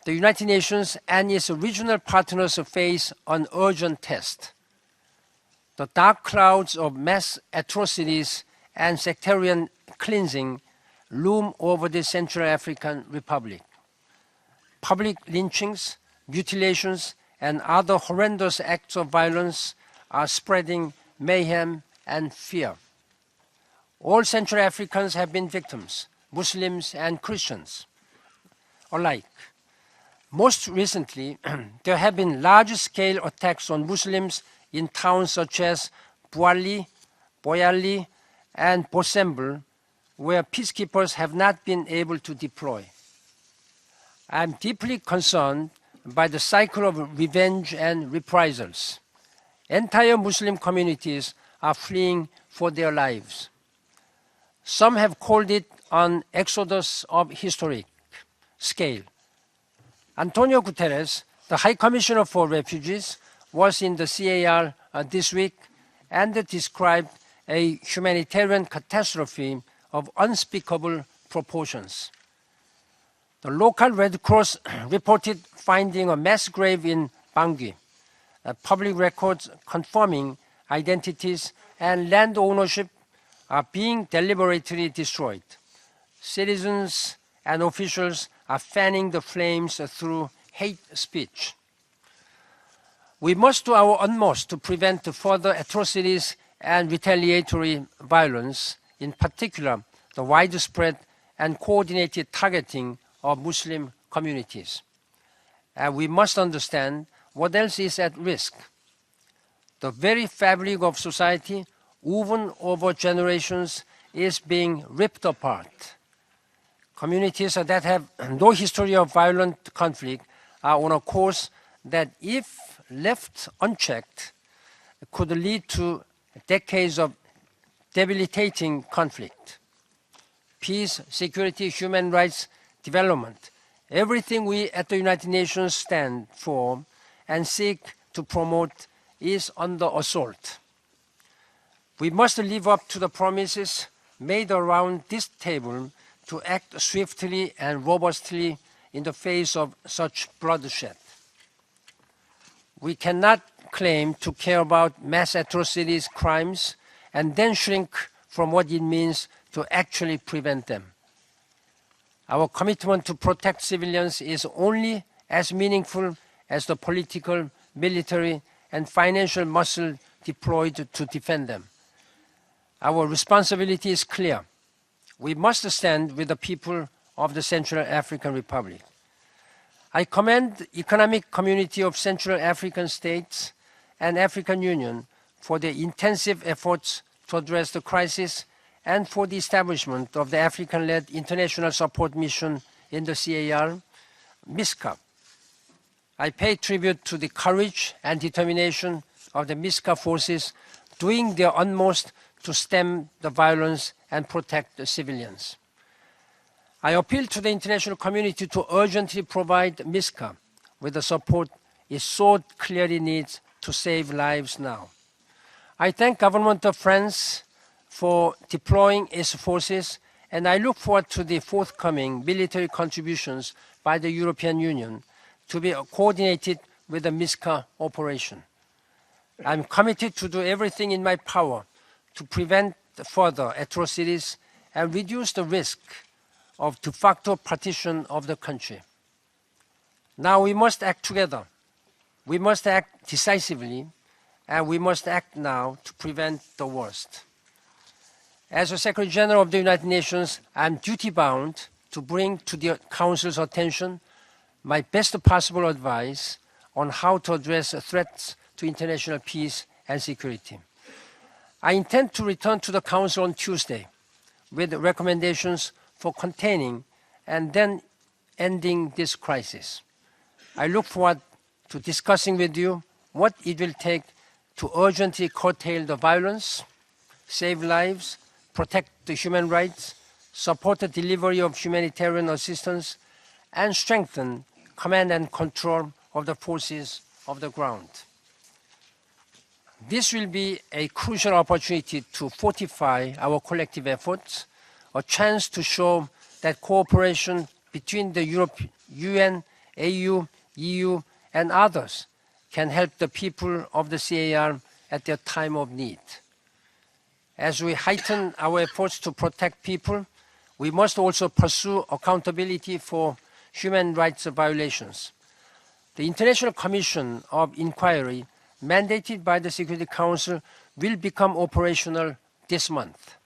the United Nations and its regional partners face an urgent test. The dark clouds of mass atrocities and sectarian cleansing loom over the Central African Republic. Public lynchings, mutilations, and other horrendous acts of violence are spreading mayhem and fear. All Central Africans have been victims, Muslims and Christians alike. Most recently, there have been large-scale attacks on Muslims in towns such as Boyali, and Bosemble, where peacekeepers have not been able to deploy. I am deeply concerned by the cycle of revenge and reprisals. Entire Muslim communities are fleeing for their lives. Some have called it an exodus of historic scale. Antonio Guterres, the High Commissioner for Refugees, was in the CAR this week and described a humanitarian catastrophe of unspeakable proportions. The local Red Cross reported finding a mass grave in Bangui, public records confirming identities and land ownership are being deliberately destroyed. Citizens and officials are fanning the flames through hate speech. We must do our utmost to prevent further atrocities and retaliatory violence, in particular the widespread and coordinated targeting of Muslim communities. And we must understand what else is at risk. The very fabric of society, woven over generations, is being ripped apart. Communities that have no history of violent conflict are on a course that, if left unchecked, could lead to decades of debilitating conflict. Peace, security, human rights, development, everything we at the United Nations stand for and seek to promote is under assault. We must live up to the promises made around this table to act swiftly and robustly in the face of such bloodshed. We cannot claim to care about mass atrocities, crimes, and then shrink from what it means to actually prevent them. Our commitment to protect civilians is only as meaningful as the political, military, and financial muscle deployed to defend them. Our responsibility is clear. We must stand with the people of the Central African Republic. I commend the Economic Community of Central African States and African Union for their intensive efforts to address the crisis and for the establishment of the African-led International Support Mission in the CAR, MISCA. I pay tribute to the courage and determination of the MISCA forces doing their utmost to stem the violence and protect the civilians. I appeal to the international community to urgently provide MISCA with the support it so clearly needs to save lives now. I thank Government of France for deploying its forces, and I look forward to the forthcoming military contributions by the European Union to be coordinated with the MISCA operation. I'm committed to do everything in my power to prevent further atrocities and reduce the risk of de facto partition of the country. Now we must act together. We must act decisively, and we must act now to prevent the worst. As the Secretary General of the United Nations, I am duty-bound to bring to the Council's attention my best possible advice on how to address threats to international peace and security. I intend to return to the Council on Tuesday with recommendations for containing and then ending this crisis. I look forward to discussing with you what it will take to urgently curtail the violence, save lives, protect the human rights, support the delivery of humanitarian assistance, and strengthen command and control of the forces of the ground. This will be a crucial opportunity to fortify our collective efforts, a chance to show that cooperation between the UN AU, EU, and others can help the people of the CAR at their time of need. As we heighten our efforts to protect people, we must also pursue accountability for human rights violations. The International Commission of Inquiry, mandated by the Security Council, will become operational this month.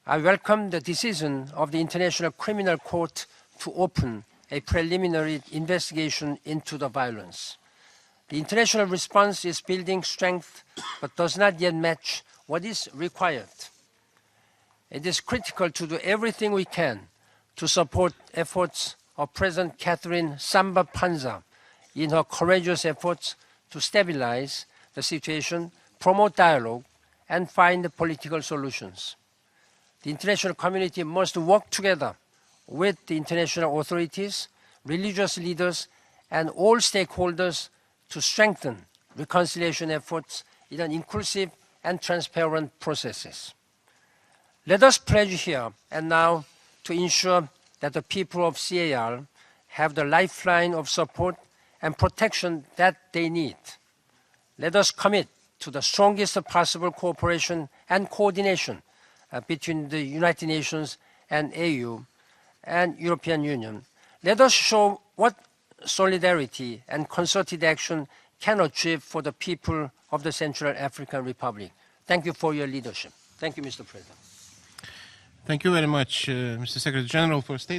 I welcome the decision of the International Criminal Court to open a preliminary investigation into the violence. The international response is building strength, but does not yet match what is required. It is critical to do everything we can to support efforts of President Catherine Samba Panza in her courageous efforts to stabilize the situation, promote dialogue, and find political solutions. The international community must work together with the international authorities, religious leaders, and all stakeholders to strengthen reconciliation efforts in an inclusive and transparent processes. Let us pledge here and now to ensure that the people of CAR have the lifeline of support and protection that they need. Let us commit to the strongest possible cooperation and coordination between the United Nations and AU and European Union. Let us show what solidarity and concerted action can achieve for the people of the Central African Republic. Thank you for your leadership. Thank you, Mr. President. Thank you very much, Mr. Secretary General, for a statement.